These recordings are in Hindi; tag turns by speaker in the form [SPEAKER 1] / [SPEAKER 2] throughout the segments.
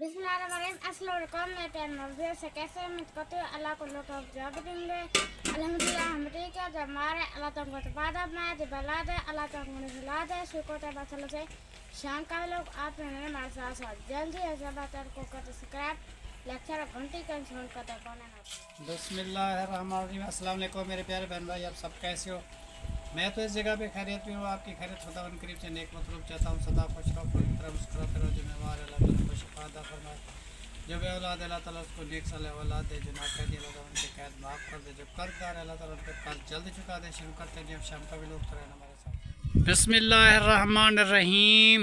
[SPEAKER 1] बिस्मिल्लाहिर्रहमानिर्रहीम। अस्सलाम वालेकुम। मैं प्यार मौजूद से कैसे उम्मीद करते हो अल्लाह को लोग जवाब देंगे। अल्हम्दुलिल्लाह हम ठीक है। जब हमारे अल्लाह तक को बाद में जब अल्लाह दे अल्लाह तक को मिला दे शुक्र है बस से शाम का लोग आप हमारे साथ साथ जल्दी है सब को करते सब्सक्राइब लेक्चर घंटी का इंस्टॉल करते बनाना।
[SPEAKER 2] बिस्मिल्लाहिर्रहमानिर्रहीम। अस्सलाम वालेकुम मेरे प्यारे बहन भाई, आप सब कैसे हो? मैं तो इस जगह पे खैरियत में हूँ। आपकी खैरियत खुदा उन करीब से नेक मतलब चाहता हूँ। सदा खुश रहो, पूरी तरह मुस्कुराते रहो। जो हमारे अल्लाह ताला को शिफा अता फरमाए। जो भी औलाद अल्लाह ताला उसको नेक साले औलाद दे। जो नाकैदी अल्लाह ताला उनके कैद माफ़ कर दे। जो कर्जदार अल्लाह ताला उनके कर्ज जल्द चुका दे। शुरू करते हैं जब शाम का भी लोग तो रहना हमारे साथ। बिस्मिल्लाहिर्रहमानिर्रहीम।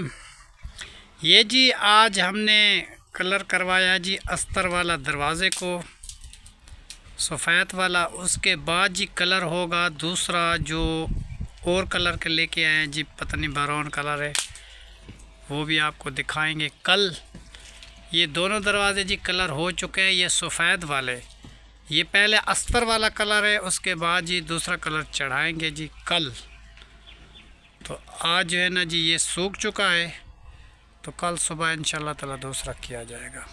[SPEAKER 2] ये जी आज हमने कलर करवाया जी अस्तर वाला दरवाज़े को, सफ़ेद वाला। उसके बाद जी कलर होगा दूसरा जो और कलर के लेके आए हैं जी, पता नहीं ब्राउन कलर है, वो भी आपको दिखाएंगे कल। ये दोनों दरवाजे जी कलर हो चुके हैं। ये सफ़ेद वाले, ये पहले अस्तर वाला कलर है, उसके बाद जी दूसरा कलर चढ़ाएंगे जी कल। तो आज जो है ना जी ये सूख चुका है, तो कल सुबह इंशाल्लाह ताला दूसरा किया जाएगा।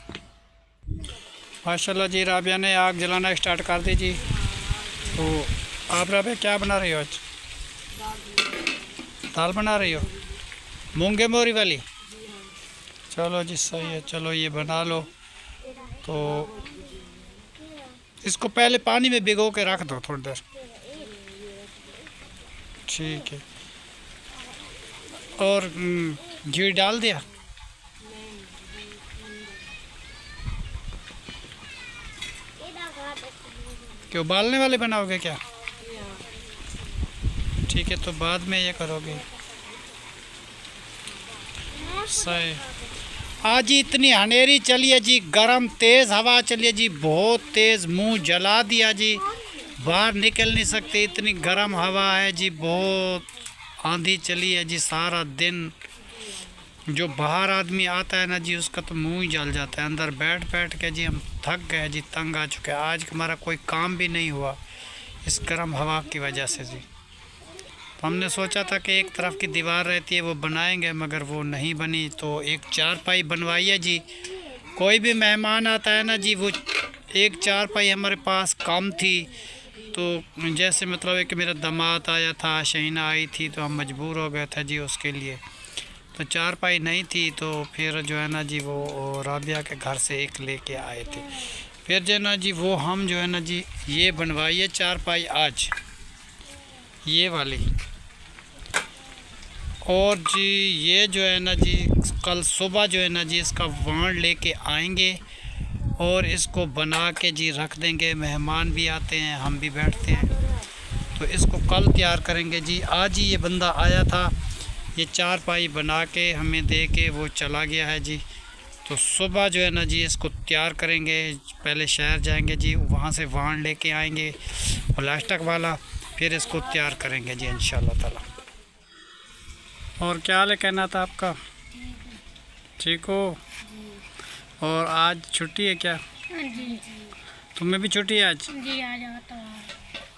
[SPEAKER 2] माशाल्लाह जी राबिया ने आग जलाना स्टार्ट कर दी जी। तो आप राबिया क्या बना रही हो आज? दाल बना रही हो, मूंगे मोरी वाली? चलो जी सही है, चलो ये बना लो। तो इसको पहले पानी में भिगो के रख दो थोड़ी देर, ठीक है। और घी डाल दिया? क्यों उबालने वाले बनाओगे क्या? ठीक है, तो बाद में ये करोगे। सही। आज ही इतनी हनेरी चली है जी, गरम तेज़ हवा चली है जी, बहुत तेज़, मुंह जला दिया जी, बाहर निकल नहीं सकते, इतनी गरम हवा है जी, बहुत आंधी चली है जी सारा दिन। जो बाहर आदमी आता है ना जी उसका तो मुंह ही जल जाता है। अंदर बैठ बैठ के जी हम थक गए जी, तंग आ चुके हैं। आज हमारा कोई काम भी नहीं हुआ इस गर्म हवा की वजह से जी। तो हमने सोचा था कि एक तरफ की दीवार रहती है वो बनाएंगे, मगर वो नहीं बनी। तो एक चारपाई बनवाई है जी। कोई भी मेहमान आता है ना जी, वो एक चारपाई हमारे पास कम थी। तो जैसे मतलब है कि मेरा दामाद आया था, शहीना आई थी, तो हम मजबूर हो गए थे जी उसके लिए। तो चारपाई नहीं थी, तो फिर जो है ना जी वो राबिया के घर से एक लेके आए थे। फिर जो है ना जी वो हम जो है ना जी ये बनवाई है चारपाई आज, ये वाली। और जी ये जो है ना जी कल सुबह जो है ना जी इसका वाण लेके आएंगे और इसको बना के जी रख देंगे। मेहमान भी आते हैं, हम भी बैठते हैं, तो इसको कल तैयार करेंगे जी। आज ही ये बंदा आया था, ये चारपाई बना के हमें दे के वो चला गया है जी। तो सुबह जो है ना जी इसको तैयार करेंगे। पहले शहर जाएंगे जी, वहाँ से वाण लेके आएंगे प्लास्टिक वाला, फिर इसको तैयार करेंगे जी इंशाल्लाह ताला। और क्या हाल है, कहना था आपका? ठीक हो? और आज छुट्टी है क्या?
[SPEAKER 1] जी
[SPEAKER 2] तुम्हें भी छुट्टी है आज?
[SPEAKER 1] जी आज आता।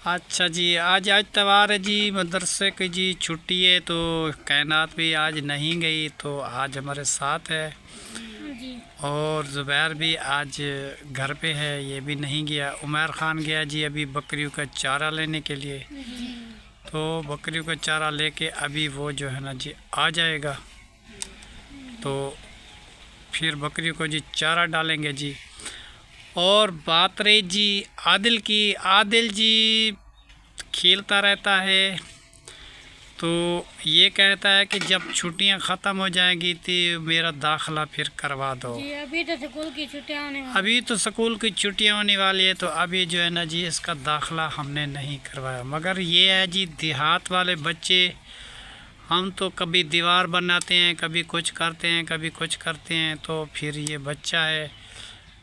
[SPEAKER 2] अच्छा जी, आज त्यौहार है जी, मदरसे की जी छुट्टी है। तो कायनात भी आज नहीं गई, तो आज हमारे साथ है। और ज़ुबैर भी आज घर पे है, ये भी नहीं गया। उमर ख़ान गया जी अभी बकरियों का चारा लेने के लिए। तो बकरियों का चारा लेके अभी वो जो है ना जी आ जाएगा, तो फिर बकरियों को जी चारा डालेंगे जी। और बात रही जी आदिल की, आदिल जी खेलता रहता है। तो ये कहता है कि जब छुट्टियां ख़त्म हो जाएंगी तो मेरा दाखिला फिर करवा दो।
[SPEAKER 1] जी अभी तो स्कूल की छुट्टियां होने वाली।
[SPEAKER 2] अभी तो स्कूल की छुट्टियां होने वाली है, तो अभी जो है ना जी इसका दाखिला हमने नहीं करवाया। मगर ये है जी देहात वाले बच्चे, हम तो कभी दीवार बनाते हैं, कभी कुछ करते हैं, कभी कुछ करते हैं। तो फिर ये बच्चा है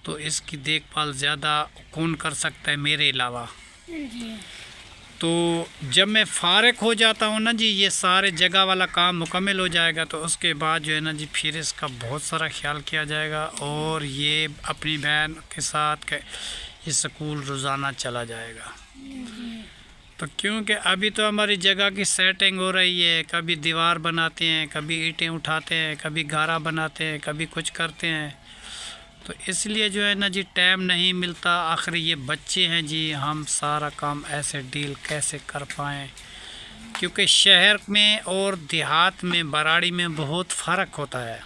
[SPEAKER 2] तो इसकी देखभाल ज़्यादा कौन कर सकता है मेरे अलावा। तो जब मैं फ़ारिग हो जाता हूँ ना जी, ये सारे जगह वाला काम मुकम्मल हो जाएगा, तो उसके बाद जो है ना जी फिर इसका बहुत सारा ख्याल किया जाएगा। और ये अपनी बहन के साथ ये स्कूल रोज़ाना चला जाएगा। तो क्योंकि अभी तो हमारी जगह की सेटिंग हो रही है, कभी दीवार बनाते हैं, कभी ईंटें उठाते हैं, कभी गारा बनाते हैं, कभी कुछ करते हैं। तो इसलिए जो है ना जी टाइम नहीं मिलता। आखिर ये बच्चे हैं जी, हम सारा काम ऐसे डील कैसे कर पाएँ, क्योंकि शहर में और देहात में बराड़ी में बहुत फ़र्क होता है।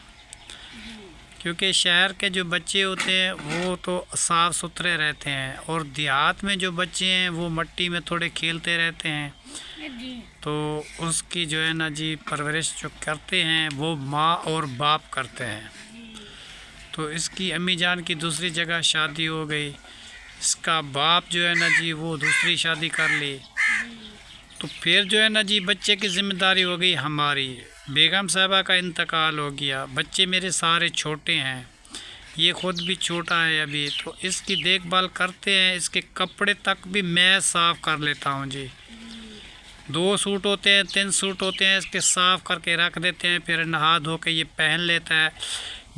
[SPEAKER 2] क्योंकि शहर के जो बच्चे होते हैं वो तो साफ़ सुथरे रहते हैं, और देहात में जो बच्चे हैं वो मिट्टी में थोड़े खेलते रहते हैं। तो उसकी जो है ना जी परवरिश जो करते हैं वो माँ और बाप करते हैं। तो इसकी अम्मी जान की दूसरी जगह शादी हो गई, इसका बाप जो है ना जी वो दूसरी शादी कर ली। तो फिर जो है ना जी बच्चे की ज़िम्मेदारी हो गई हमारी। बेगम साहबा का इंतकाल हो गया, बच्चे मेरे सारे छोटे हैं, ये ख़ुद भी छोटा है अभी, तो इसकी देखभाल करते हैं। इसके कपड़े तक भी मैं साफ़ कर लेता हूँ जी। 2 सूट होते हैं 3 सूट होते हैं, इसके साफ़ करके रख देते हैं, फिर नहा धो के ये पहन लेता है।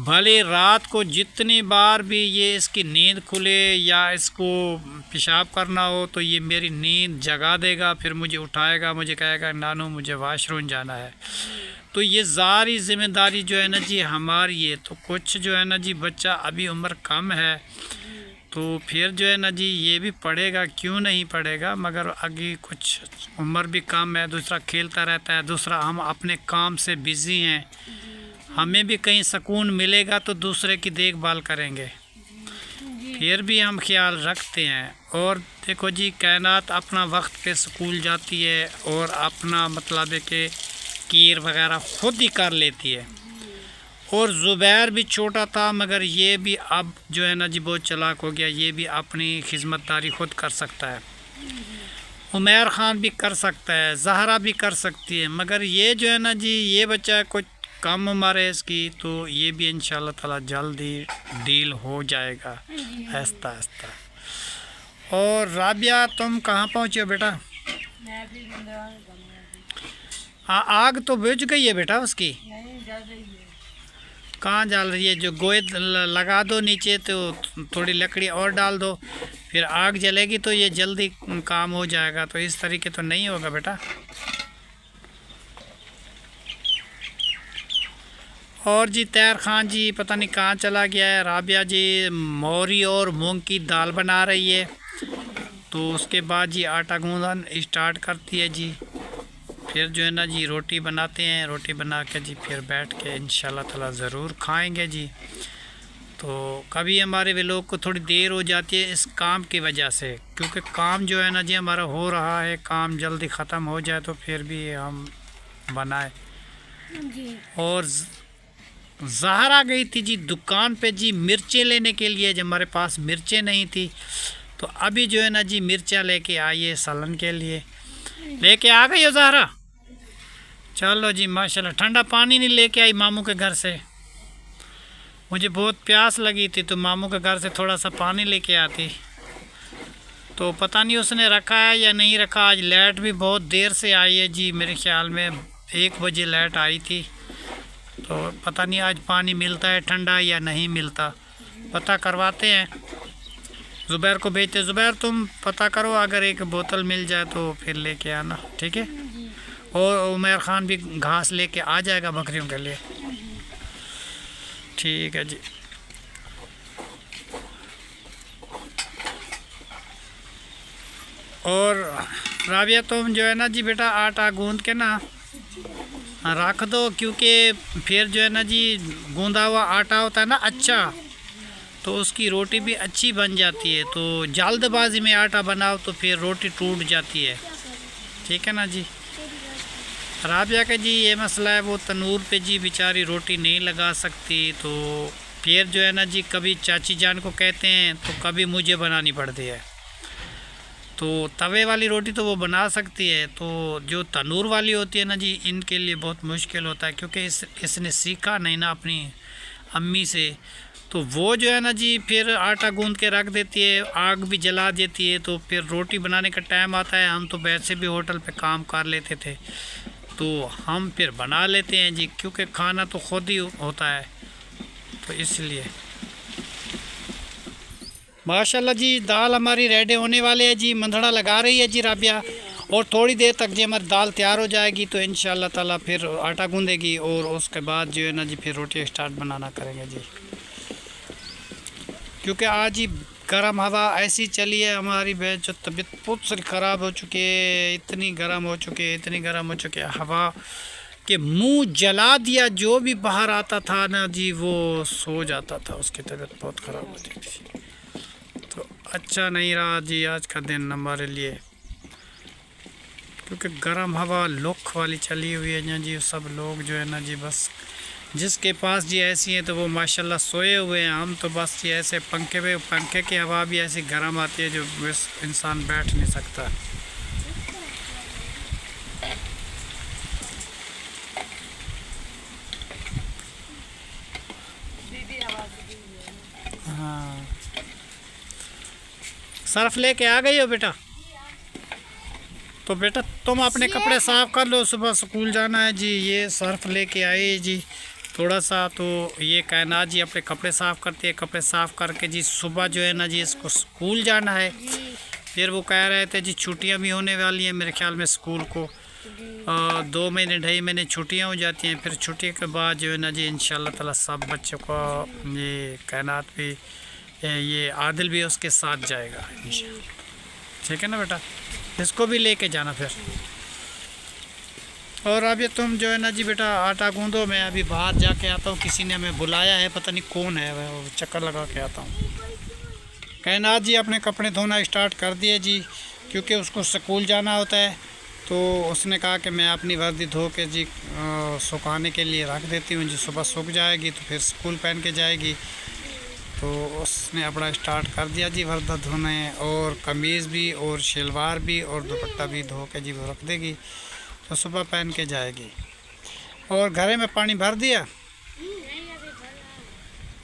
[SPEAKER 2] भले रात को जितनी बार भी ये इसकी नींद खुले या इसको पेशाब करना हो तो ये मेरी नींद जगा देगा, फिर मुझे उठाएगा, मुझे कहेगा नानू मुझे वाशरूम जाना है। तो ये सारी ज़िम्मेदारी जो है ना जी हमारी है। तो कुछ जो है ना जी बच्चा अभी उम्र कम है, तो फिर जो है ना जी ये भी पढ़ेगा, क्यों नहीं पढ़ेगा, मगर आगे कुछ उम्र भी कम है, दूसरा खेलता रहता है, दूसरा हम अपने काम से बिज़ी हैं। हमें भी कहीं सुकून मिलेगा तो दूसरे की देखभाल करेंगे, फिर भी हम ख्याल रखते हैं। और देखो जी कायनात अपना वक्त पे स्कूल जाती है और अपना मतलब है कि कीर वगैरह खुद ही कर लेती है। और ज़ुबैर भी छोटा था, मगर ये भी अब जो है ना जी बहुत चालाक हो गया, ये भी अपनी खिदमतदारी खुद कर सकता है। उमैर ख़ान भी कर सकता है, ज़हरा भी कर सकती है, मगर ये जो है ना जी ये बच्चा कुछ कम उम्र है इसकी, तो ये भी इंशाल्लाह ताला जल्दी डील हो जाएगा आहिस्ता आहिस्ता। और राबिया तुम कहाँ पहुँचे हो बेटा? आग तो बुझ गई है बेटा उसकी? कहाँ जल रही है? जो गोए लगा दो नीचे, तो थोड़ी लकड़ी और डाल दो, फिर आग जलेगी तो ये जल्दी काम हो जाएगा। तो इस तरीके तो नहीं होगा बेटा। और जी तैर खान जी पता नहीं कहाँ चला गया है। राबिया जी मोरी और मूंग की दाल बना रही है, तो उसके बाद जी आटा गूंदन स्टार्ट करती है जी। फिर जो है ना जी रोटी बनाते हैं, रोटी बना के जी फिर बैठ के इंशाल्लाह ताला ज़रूर खाएंगे जी। तो कभी हमारे वे लोग को थोड़ी देर हो जाती है इस काम की वजह से, क्योंकि काम जो है ना जी हमारा हो रहा है, काम जल्दी ख़त्म हो जाए तो फिर भी हम बनाए। और ज़हरा गई थी जी दुकान पे जी मिर्चें लेने के लिए, जब हमारे पास मिर्चें नहीं थी, तो अभी जो है ना जी मिर्चा लेके आई है सालन के लिए। लेके आ गई हो ज़हरा? चलो जी माशाल्लाह। ठंडा पानी नहीं लेके आई मामू के घर से? मुझे बहुत प्यास लगी थी तो मामू के घर से थोड़ा सा पानी लेके आती, तो पता नहीं उसने रखा है या नहीं रखा। आज लाइट भी बहुत देर से आई है जी, मेरे ख्याल में 1 बजे लाइट आई थी, तो पता नहीं आज पानी मिलता है ठंडा या नहीं मिलता। पता करवाते हैं, ज़ुबैर को भेजते। ज़ुबैर तुम पता करो, अगर एक बोतल मिल जाए तो फिर लेके आना, ठीक है? और उमैर ख़ान भी घास लेके आ जाएगा बकरियों के लिए, ठीक है जी। और राबिया तुम जो है ना जी बेटा आटा गूंद के ना रख दो, क्योंकि फिर जो है ना जी गूंदा हुआ आटा होता है ना अच्छा, तो उसकी रोटी भी अच्छी बन जाती है। तो जल्दबाजी में आटा बनाओ तो फिर रोटी टूट जाती है, ठीक है ना जी। राबिया का जी ये मसला है, वो तनूर पे जी बेचारी रोटी नहीं लगा सकती, तो फिर जो है ना जी कभी चाची जान को कहते हैं तो कभी मुझे बनानी पड़ती है। तो तवे वाली रोटी तो वो बना सकती है, तो जो तनूर वाली होती है ना जी इनके लिए बहुत मुश्किल होता है, क्योंकि इसने सीखा नहीं ना अपनी अम्मी से। तो वो जो है ना जी फिर आटा गूंद के रख देती है, आग भी जला देती है, तो फिर रोटी बनाने का टाइम आता है। हम तो वैसे भी होटल पे काम कर लेते थे, तो हम फिर बना लेते हैं जी, क्योंकि खाना तो खुद ही होता है, तो इसलिए। माशाल्लाह जी दाल हमारी रेडी होने वाली है जी, मंधड़ा लगा रही है जी राबिया, और थोड़ी देर तक जी हमारी दाल तैयार हो जाएगी तो इंशाल्लाह ताला फिर आटा गूंदेगी, और उसके बाद जो है ना जी फिर रोटी स्टार्ट बनाना करेंगे जी। क्योंकि आज ही गर्म हवा ऐसी चली है, हमारी जो तबीयत बहुत सारी ख़राब हो चुकी है, इतनी गर्म हो चुकी है, इतनी गर्म हो चुकी है हवा के मुंह जला दिया। जो भी बाहर आता था ना जी वो सो जाता था, उसकी तबीयत बहुत ख़राब होती थी। तो अच्छा नहीं रहा जी आज का दिन हमारे लिए, क्योंकि गर्म हवा लुक वाली चली हुई है ना जी। सब लोग जो है ना जी बस जिसके पास जी ऐसी है तो वो माशाल्लाह सोए हुए हैं। हम तो बस ये ऐसे पंखे की हवा भी ऐसी गर्म आती है जो बस इंसान बैठ नहीं सकता। हाँ, सर्फ लेके आ गई हो बेटा? तो बेटा तुम अपने कपड़े साफ़ कर लो, सुबह स्कूल जाना है जी। ये सर्फ लेके आई जी थोड़ा सा। तो ये कायनात जी अपने कपड़े साफ़ करती है, कपड़े साफ़ करके जी सुबह जो है ना जी इसको स्कूल जाना है। फिर वो कह रहे थे जी छुट्टियां भी होने वाली हैं मेरे ख्याल में स्कूल को, 2 महीने 2.5 महीने छुट्टियां हो जाती हैं। फिर छुट्टी के बाद जो है ना जी इंशाल्लाह ताला सब बच्चों को ये कायनात भी, ये आदिल भी उसके साथ जाएगा इंशाल्लाह। ठीक है ना बेटा, इसको भी लेके जाना फिर। और अभी तुम जो है ना जी बेटा आटा गूंदो, मैं अभी बाहर जाके आता हूँ। किसी ने हमें बुलाया है, पता नहीं कौन है, वह चक्कर लगा के आता हूँ। कायनात जी अपने कपड़े धोना स्टार्ट कर दिए जी, क्योंकि उसको स्कूल जाना होता है। तो उसने कहा कि मैं अपनी वर्दी धो के जी सुखाने के लिए रख देती हूँ जी, सुबह सूख जाएगी तो फिर स्कूल पहन के जाएगी। तो उसने अपना स्टार्ट कर दिया जी वर्दा धोने, और कमीज़ भी और शलवार भी और दुपट्टा भी धो के जी वो रख देगी, तो सुबह पहन के जाएगी। और घरे में पानी भर दिया?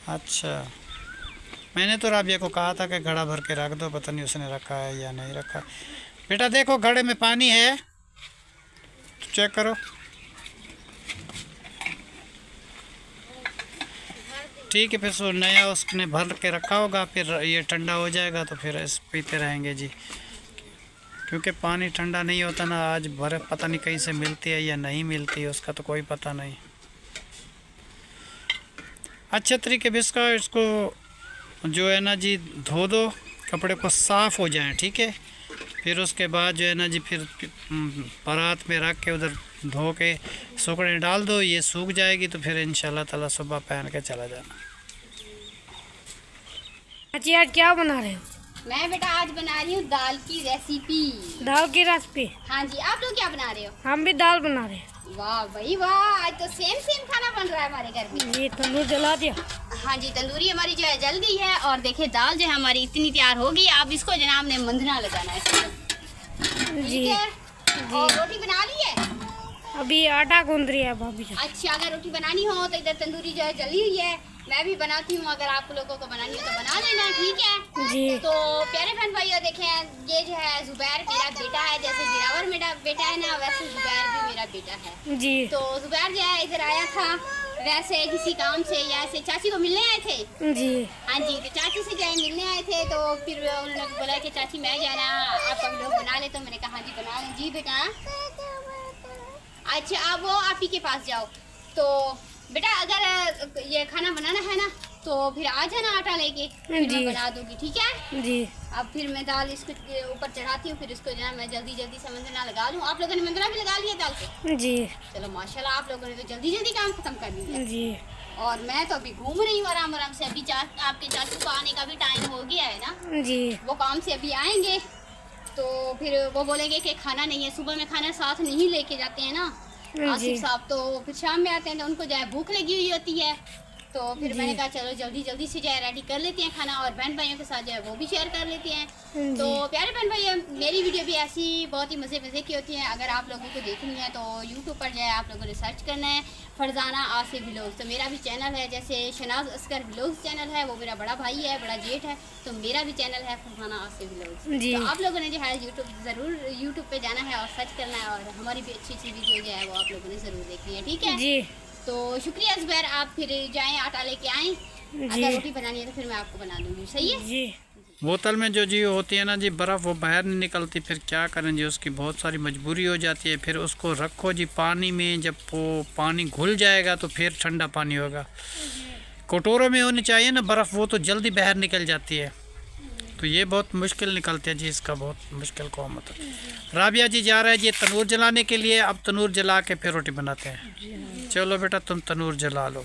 [SPEAKER 2] अच्छा, मैंने तो राबिया को कहा था कि घड़ा भर के रख दो, पता नहीं उसने रखा है या नहीं रखा। बेटा देखो घड़े में पानी है, तो चेक करो। ठीक है, फिर सो नया उसने भर के रखा होगा, फिर ये ठंडा हो जाएगा तो फिर इस पीते रहेंगे जी। क्योंकि पानी ठंडा नहीं होता ना, आज बर्फ़ पता नहीं कहीं से मिलती है या नहीं मिलती है, उसका तो कोई पता नहीं। अच्छे तरीके से इसको जो है ना जी धो दो, कपड़े को साफ़ हो जाएं, ठीक है। फिर उसके बाद जो है ना जी फिर परात में रख के उधर धो के सूखने डाल दो, ये सूख जाएगी तो फिर इंशाल्लाह ताला सुबह पहन के चला जाना।
[SPEAKER 3] अच्छी आज क्या बना रहे हो?
[SPEAKER 4] मैं बेटा आज बना रही हूँ दाल की रेसिपी।
[SPEAKER 3] दाल की रेसिपी?
[SPEAKER 4] हाँ जी, आप लोग क्या बना रहे हो?
[SPEAKER 3] हम भी दाल बना रहे हैं।
[SPEAKER 4] वाह भाई वाह, आज तो सेम खाना बन रहा है हमारे घर में।
[SPEAKER 3] ये तंदूर जला दिया?
[SPEAKER 4] हाँ जी, तंदूरी हमारी जो है जल गई है। और देखिए दाल जो है हमारी इतनी तैयार हो गई। अब इसको जनाब ने मंधना लगाना है,
[SPEAKER 3] जी।
[SPEAKER 4] ठीक है। और रोटी बना ली है?
[SPEAKER 3] अभी आटा गूंद रही है भाभी जी।
[SPEAKER 4] अच्छा, अगर रोटी बनानी हो तो इधर तंदूरी जो है जली हुई है, मैं भी बनाती हूँ। अगर आप लोगों को बनानी हो तो बना लेना, ठीक है
[SPEAKER 3] जी।
[SPEAKER 4] तो प्यारे बहन भाइयों देखें, ये जो है जुबैर मेरा बेटा है। जैसे दिलावर मेरा बेटा है ना, वैसे जुबैर भी मेरा बेटा है
[SPEAKER 3] जी।
[SPEAKER 4] तो जुबैर जो है इधर आया था वैसे किसी काम से, या ऐसे चाची को मिलने आए थे
[SPEAKER 3] जी।
[SPEAKER 4] हाँ जी, तो चाची से जो है मिलने आए थे। तो फिर उन्होंने बोला कि चाची मैं जा रहा, आप सब लोग बना ले। तो मैंने कहा हाँ जी बना लें। जी बेटा, अच्छा आप वो आप ही के पास जाओ। तो बेटा अगर ये खाना बनाना है ना तो फिर आ जाना आटा लेके, फिर मैं बना दूंगी, ठीक है
[SPEAKER 3] जी।
[SPEAKER 4] अब फिर मैं दाल इसके ऊपर चढ़ाती हूँ, फिर इसको जो है मैं जल्दी से मंदना लगा लूँ। आप लोगों ने मंदना भी लगा लिया दाल पे?
[SPEAKER 3] जी।
[SPEAKER 4] चलो माशाल्लाह, आप लोगों ने तो जल्दी काम खत्म कर लिया
[SPEAKER 3] जी।
[SPEAKER 4] और मैं तो अभी घूम रही हूँ आराम से। अभी आपके चाचू को आने का भी टाइम हो गया है ना
[SPEAKER 3] जी।
[SPEAKER 4] वो काम से अभी आएंगे तो फिर वो बोलेंगे कि खाना नहीं है। सुबह में खाना साथ नहीं लेके जाते हैं ना आसिफ साहब, तो फिर शाम में आते हैं तो उनको जो है भूख लगी हुई होती है। तो फिर मैंने कहा चलो जल्दी से जो है रेडी कर लेते हैं खाना, और बहन भाइयों के साथ जो है वो भी शेयर कर लेते हैं। तो प्यारे बहन भाई, मेरी वीडियो भी ऐसी बहुत ही मज़े की होती है। अगर आप लोगों को देखनी है तो यूट्यूब पर जो है आप लोगों ने सर्च करना है फरजाना आसिफ व्लॉग्स। तो मेरा भी चैनल है, जैसे शनाज अस्कर व्लॉग्स चैनल है, वो मेरा बड़ा भाई है, बड़ा जेठ है, तो मेरा भी चैनल है फरजाना आसिफ व्लॉग्स। तो आप लोगों ने जो है यूट्यूब पे जाना है और सर्च करना है, और हमारी भी अच्छी वीडियो जो है वो आप लोगों ने ज़रूर देखनी है, ठीक है जी। तो शुक्रिया जुबैर, आप फिर जाएं आटा लेके आएँ। अगर रोटी बनानी है तो फिर मैं आपको बना दूंगी, सही है जी।
[SPEAKER 2] बोतल में जो जी होती है ना जी बर्फ़, वो बाहर नहीं निकलती, फिर क्या करें जी, उसकी बहुत सारी मजबूरी हो जाती है। फिर उसको रखो जी पानी में, जब वो पानी घुल जाएगा तो फिर ठंडा पानी होगा। कटोरों में होनी चाहिए ना बर्फ़, वो तो जल्दी बाहर निकल जाती है, तो ये बहुत मुश्किल निकलते हैं जी, इसका बहुत मुश्किल काम होता है। राबिया जी जा रहा है जी तनूर जलाने के लिए, अब तनूर जला के फिर रोटी बनाते हैं। चलो बेटा तुम तनूर जला लो।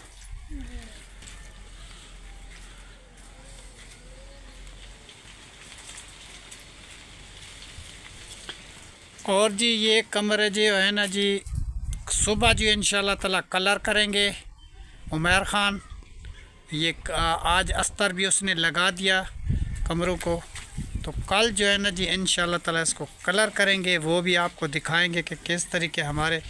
[SPEAKER 2] और जी ये कमरे जो है ना जी, सुबह जी इंशाल्लाह ताला कलर करेंगे उमर ख़ान। ये आज अस्तर भी उसने लगा दिया कमरों को, तो कल जो है ना जी इंशाल्लाह ताला इसको कलर करेंगे, वो भी आपको दिखाएंगे कि किस तरीके हमारे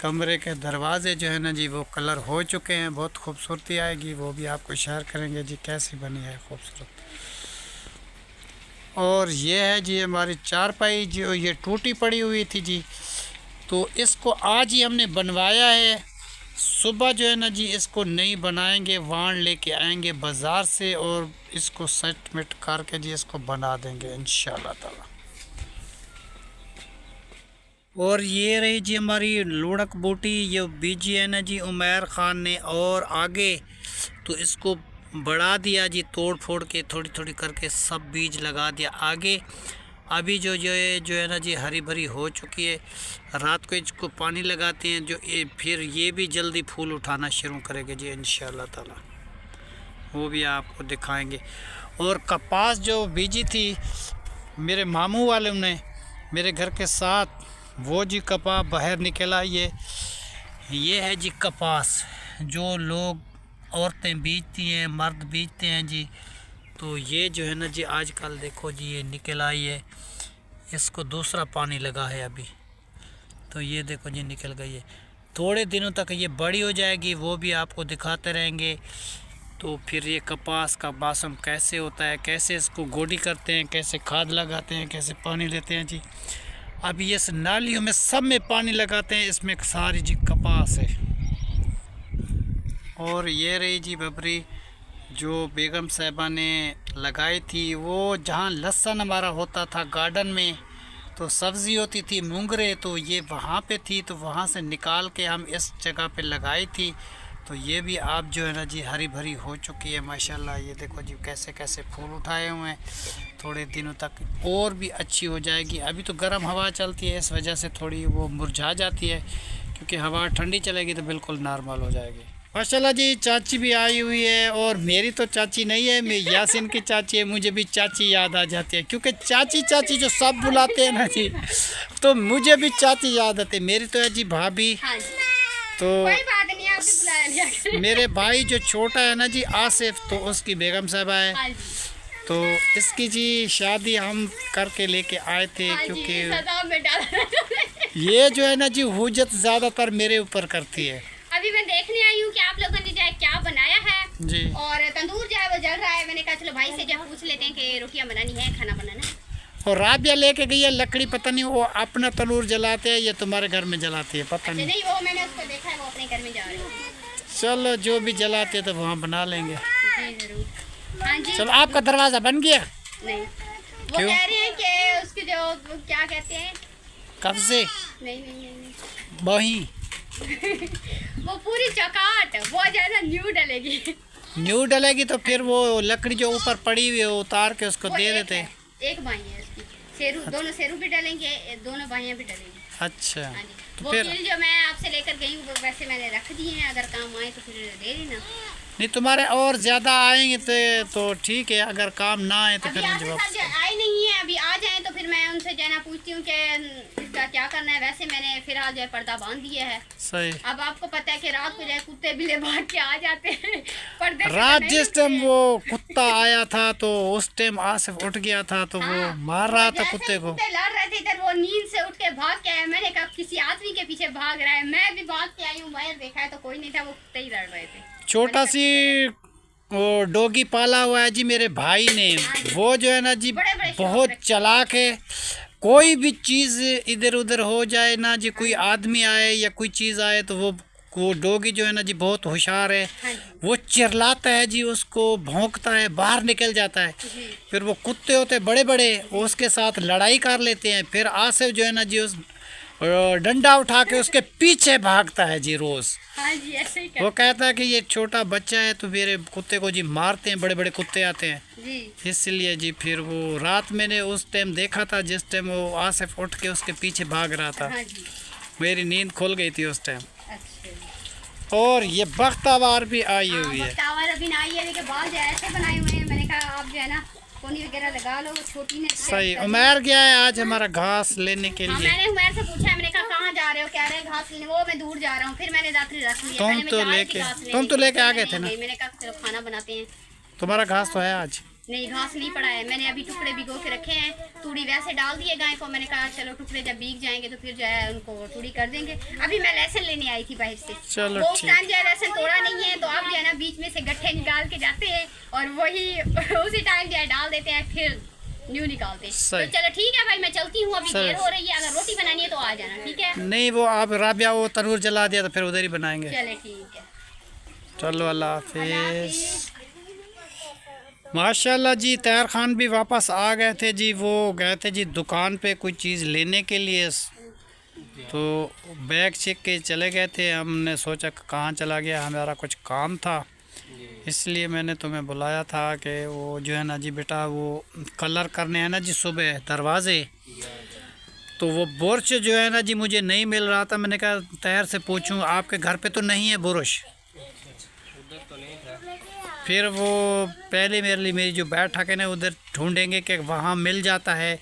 [SPEAKER 2] कमरे के दरवाज़े जो है ना जी वो कलर हो चुके हैं। बहुत खूबसूरती आएगी, वो भी आपको शेयर करेंगे जी कैसी बनी है खूबसूरत। और ये है जी हमारी चारपाई जो ये टूटी पड़ी हुई थी जी, तो इसको आज ही हमने बनवाया है। सुबह जो है ना जी इसको नहीं बनाएंगे, वाण लेके आएंगे बाज़ार से और इसको सेट मिट करके जी इसको बना देंगे इंशाल्लाह ताला। और ये रही जी हमारी लुढ़क बूटी, ये बीजी है ना जी उमर ख़ान ने, और आगे तो इसको बढ़ा दिया जी, तोड़ फोड़ के थोड़ी थोड़ी करके सब बीज लगा दिया आगे। अभी जो है ना जी हरी भरी हो चुकी है, रात को इसको पानी लगाते हैं जो फिर ये भी जल्दी फूल उठाना शुरू करेंगे जी इंशाल्लाह ताला, वो भी आपको दिखाएंगे। और कपास जो बीजी थी मेरे मामू वाले ने मेरे घर के साथ, वो जी कपास बाहर निकला। ये है जी कपास जो लोग औरतें बीजती हैं, मर्द बीजते हैं जी, तो ये जो है ना जी आजकल देखो जी ये निकल आई है, इसको दूसरा पानी लगा है अभी, तो ये देखो जी निकल गई है। थोड़े दिनों तक ये बड़ी हो जाएगी, वो भी आपको दिखाते रहेंगे। तो फिर ये कपास का मौसम कैसे होता है, कैसे इसको गोडी करते हैं, कैसे खाद लगाते हैं, कैसे पानी लेते हैं जी। अभी ये नालियों में सब में पानी लगाते हैं, इसमें सारी जी कपास है। और ये रही जी बबरी जो बेगम साहिबा ने लगाई थी, वो जहाँ लहसुन हमारा होता था गार्डन में, तो सब्ज़ी होती थी मूंगरे, तो ये वहाँ पे थी, तो वहाँ से निकाल के हम इस जगह पे लगाई थी। तो ये भी आप जो है ना जी हरी भरी हो चुकी है माशाल्लाह। ये देखो जी कैसे कैसे फूल उठाए हुए हैं, थोड़े दिनों तक और भी अच्छी हो जाएगी। अभी तो गर्म हवा चलती है, इस वजह से थोड़ी वो मुरझा जाती है, क्योंकि हवा ठंडी चलेगी तो बिल्कुल नॉर्मल हो जाएगी। माशाल्लाह जी चाची भी आई हुई है, और मेरी तो चाची नहीं है, मैं यासिन की चाची है, मुझे भी चाची याद आ जाती है, क्योंकि चाची चाची जो सब बुलाते हैं ना जी, तो मुझे भी चाची याद आती है। मेरी तो है जी भाभी, तो
[SPEAKER 4] कोई बात नहीं, आप भी बुला लिया।
[SPEAKER 2] मेरे भाई जो छोटा है ना जी आसिफ, तो उसकी बेगम साहबा है, तो इसकी जी शादी हम करके लेके आए थे, क्योंकि ये जो है ना जी हुज्जत ज़्यादातर मेरे ऊपर करती है।
[SPEAKER 4] अभी मैं देखने आई हूँ कि आप लोगों ने जो है क्या बनाया है
[SPEAKER 2] जी,
[SPEAKER 4] और तंदूर जो है वो जल रहा है। मैंने कहा चलो भाई से जो पूछ लेते हैं कि रोटियां बनानी है, खाना बनाना है।
[SPEAKER 2] और राबिया लेके गई है लकड़ी, पता नहीं वो अपना तनूर जलाते हैं या तुम्हारे घर में जलाती है, पता नहीं।
[SPEAKER 4] नहीं, वो मैंने उसको देखा है, वो अपने घर में जा रही है।
[SPEAKER 2] चलो जो भी जलाते हैं तो वहाँ बना लेंगे।
[SPEAKER 4] जी जरूर। हाँ जी।
[SPEAKER 2] चलो आपका दरवाज़ा बन गया?
[SPEAKER 4] नहीं, वो
[SPEAKER 2] क्यों?
[SPEAKER 4] कह रहे हैं कि उसके जो क्या कहते हैं,
[SPEAKER 2] कब से?
[SPEAKER 4] नहीं नहीं नहीं, नहीं।
[SPEAKER 2] वही
[SPEAKER 4] वो पूरी चौकाट वो ज्यादा न्यू डलेगी।
[SPEAKER 2] न्यू डलेगी तो फिर वो लकड़ी जो ऊपर पड़ी हुई है उतार के उसको
[SPEAKER 4] वो
[SPEAKER 2] दे
[SPEAKER 4] एक
[SPEAKER 2] देते।
[SPEAKER 4] है, एक बाई है उसकी, शेरू, दोनों शेरू भी डलेंगे, दोनों बाइयाँ भी डलेंगी।
[SPEAKER 2] अच्छा,
[SPEAKER 4] हाँ जी।
[SPEAKER 2] तो
[SPEAKER 4] वो
[SPEAKER 2] फिर
[SPEAKER 4] कील जो मैं आपसे लेकर गई हूँ वो वैसे मैंने रख दिए हैं, अगर काम आए तो फिर दे देना।
[SPEAKER 2] नहीं तुम्हारे और ज़्यादा आएंगे तो ठीक है, अगर काम ना आए तो
[SPEAKER 4] अभी
[SPEAKER 2] फिर
[SPEAKER 4] आपके
[SPEAKER 2] जवाब।
[SPEAKER 4] साथ जो आए नहीं है, अभी आ जाए तो फिर मैं उनसे जाना पूछती हूँ कि इसका क्या करना है। वैसे मैंने फिलहाल जो है पर्दा बांध दिया है।
[SPEAKER 2] सही।
[SPEAKER 4] अब आपको पता है कि रात को जो है कुत्ते बिल्ले भाग के आ जाते हैं पर्दे से
[SPEAKER 2] रात
[SPEAKER 4] तो
[SPEAKER 2] जिस
[SPEAKER 4] नहीं
[SPEAKER 2] टाइम
[SPEAKER 4] उठते।
[SPEAKER 2] वो कुत्ता आया था तो उस टाइम आसिफ उठ गया था, तो वो
[SPEAKER 4] हाँ,
[SPEAKER 2] मार रहा था
[SPEAKER 4] जैसे
[SPEAKER 2] कुत्ते को।
[SPEAKER 4] कुत्ते लड़ रहे थे इधर, वो नींद से उठ के भाग के आया। मैंने कहा किसी आदमी के पीछे भाग रहा है, मैं भी भाग के आई हूँ, बाहर देखा है तो कोई नहीं था, वो कुत्ते ही लड़ रहे थे।
[SPEAKER 2] छोटा सी वो डॉगी पाला हुआ है जी मेरे भाई ने, वो जो है ना जी
[SPEAKER 4] बड़े-बड़े शौक
[SPEAKER 2] बहुत
[SPEAKER 4] रखते
[SPEAKER 2] चालाक है। कोई भी चीज़ इधर उधर हो जाए ना जी, कोई आदमी आए या कोई चीज़ आए, तो वो डॉगी जो है ना जी बहुत होशियार है।
[SPEAKER 4] हाँ जी।
[SPEAKER 2] वो चिल्लाता है जी, उसको भौंकता है, बाहर निकल जाता है। फिर वो कुत्ते होते बड़े बड़े, उसके साथ लड़ाई कर लेते हैं। फिर आसिफ जो है ना जी उस और डंडा उठा के उसके पीछे भागता है जी रोज।
[SPEAKER 4] हाँ जी ऐसे ही
[SPEAKER 2] वो कहता है कि ये छोटा बच्चा है तो मेरे कुत्ते को जी मारते हैं, बड़े बड़े कुत्ते आते हैं
[SPEAKER 4] जी।
[SPEAKER 2] इसलिए जी। फिर वो रात मैंने उस टाइम देखा था जिस टाइम वो आसिफ उठ के उसके पीछे भाग रहा था।
[SPEAKER 4] हाँ जी।
[SPEAKER 2] मेरी नींद खुल गई थी उस टाइम।
[SPEAKER 4] अच्छा।
[SPEAKER 2] और ये बख्तावार भी आई हुई है।
[SPEAKER 4] बख्तावार अभी ना आई है, लेकिन बाल जो है ऐसे बनाए हुए हैं। मैंने कहा आप जो है ना कोनी वगैरह लगा लो। वो छोटी ने
[SPEAKER 2] सही। उमर गया है आज हमारा घास लेने के
[SPEAKER 4] हाँ,
[SPEAKER 2] लिए।
[SPEAKER 4] मैंने उमर से पूछा है, मैंने कहा कहाँ जा रहे हो, कह रहे हैं घास लेने। वो मैं दूर जा रहा हूँ। फिर मैंने रात्रि रख लिया।
[SPEAKER 2] तुम तो लेके आ गए थे ना।
[SPEAKER 4] मैंने कहा चलो खाना बनाते हैं।
[SPEAKER 2] तुम्हारा घास तो है आज?
[SPEAKER 4] नहीं, घास नहीं पड़ा है। मैंने अभी टुकड़े भिगो के रखे हैं। तूड़ी वैसे डाल दिए गाय को। मैंने कहा चलो टुकड़े जब भीग जाएंगे तो फिर जो है उनको तूड़ी कर देंगे। अभी मैं लहसुन लेने आई थी बाहर से।
[SPEAKER 2] चलो
[SPEAKER 4] वो
[SPEAKER 2] ठीक।
[SPEAKER 4] टाइम जो है लहसुन तोड़ा नहीं है, तो आप जो है ना बीच में से गट्ठे निकाल के जाते हैं और वही उसी टाइम जो है डाल देते हैं, फिर न्यू निकालते हैं। तो चलो ठीक है भाई, मैं चलती हूँ। अभी देर हो रही है। अगर रोटी बनानी है तो आ जाना, ठीक है?
[SPEAKER 2] नहीं, वो आप राबिया वो तनूर जला दिया तो फिर उधर ही बनाएंगे।
[SPEAKER 4] चले ठीक है।
[SPEAKER 2] चलो अल्लाह हाफिज। माशाल्लाह जी, तैयार खान भी वापस आ गए थे जी। वो गए थे जी दुकान पे कोई चीज़ लेने के लिए, तो बैग चेक के चले गए थे। हमने सोचा कहाँ चला गया, हमारा कुछ काम था इसलिए मैंने तुम्हें बुलाया था कि वो जो है ना जी बेटा वो कलर करने हैं ना जी सुबह दरवाज़े। तो वो बुरश जो है ना जी मुझे नहीं मिल रहा था। मैंने कहा तैयार से पूछूं आपके घर पे तो नहीं है बुरश। फिर वो पहले मेरी जो बैठक है ना उधर ढूंढेंगे कि वहाँ मिल जाता है।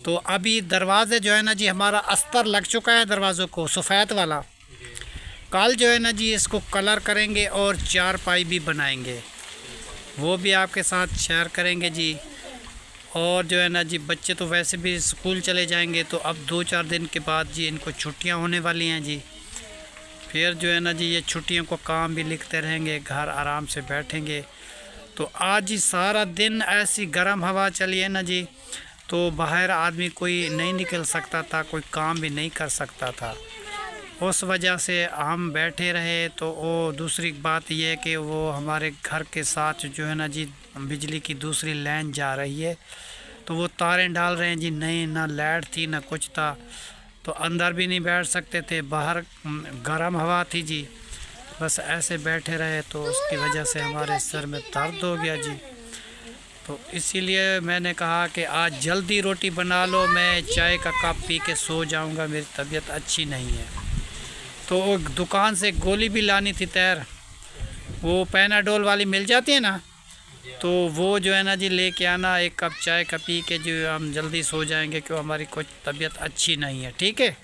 [SPEAKER 2] तो अभी दरवाज़े जो है ना जी हमारा अस्तर लग चुका है दरवाज़ों को, सफ़ेद वाला। कल जो है ना जी इसको कलर करेंगे और चारपाई भी बनाएंगे, वो भी आपके साथ शेयर करेंगे जी। और जो है ना जी बच्चे तो वैसे भी स्कूल चले जाएंगे, तो अब 2-4 दिन के बाद जी इनको छुट्टियां होने वाली हैं जी। फिर जो है ना जी ये छुट्टियों को काम भी लिखते रहेंगे, घर आराम से बैठेंगे। तो आज ही सारा दिन ऐसी गर्म हवा चली है ना जी, तो बाहर आदमी कोई नहीं निकल सकता था, कोई काम भी नहीं कर सकता था। उस वजह से हम बैठे रहे। तो वो दूसरी बात यह है कि वो हमारे घर के साथ जो है ना जी बिजली की दूसरी लाइन जा रही है, तो वो तारें डाल रहे हैं जी। नहीं, ना लाइट थी ना कुछ था, तो अंदर भी नहीं बैठ सकते थे, बाहर गर्म हवा थी जी। बस ऐसे बैठे रहे तो उसकी वजह से हमारे सर में दर्द हो गया जी। तो इसीलिए मैंने कहा कि आज जल्दी रोटी बना लो, मैं चाय का कप पी के सो जाऊंगा, मेरी तबीयत अच्छी नहीं है। तो दुकान से गोली भी लानी थी तैयार, वो पैनाडोल वाली मिल जाती है ना, तो वो जो है ना जी लेके आना। एक कप चाय का पी के जो हम जल्दी सो जाएंगे, क्यों हमारी कुछ तबीयत अच्छी नहीं है, ठीक है।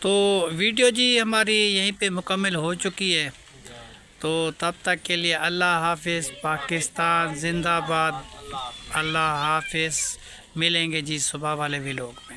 [SPEAKER 2] तो वीडियो जी हमारी यहीं पे मुकम्मल हो चुकी है। तो तब तक के लिए अल्लाह हाफिज़। पाकिस्तान जिंदाबाद। अल्लाह हाफिज़। मिलेंगे जी सुबह वाले व्लॉग में।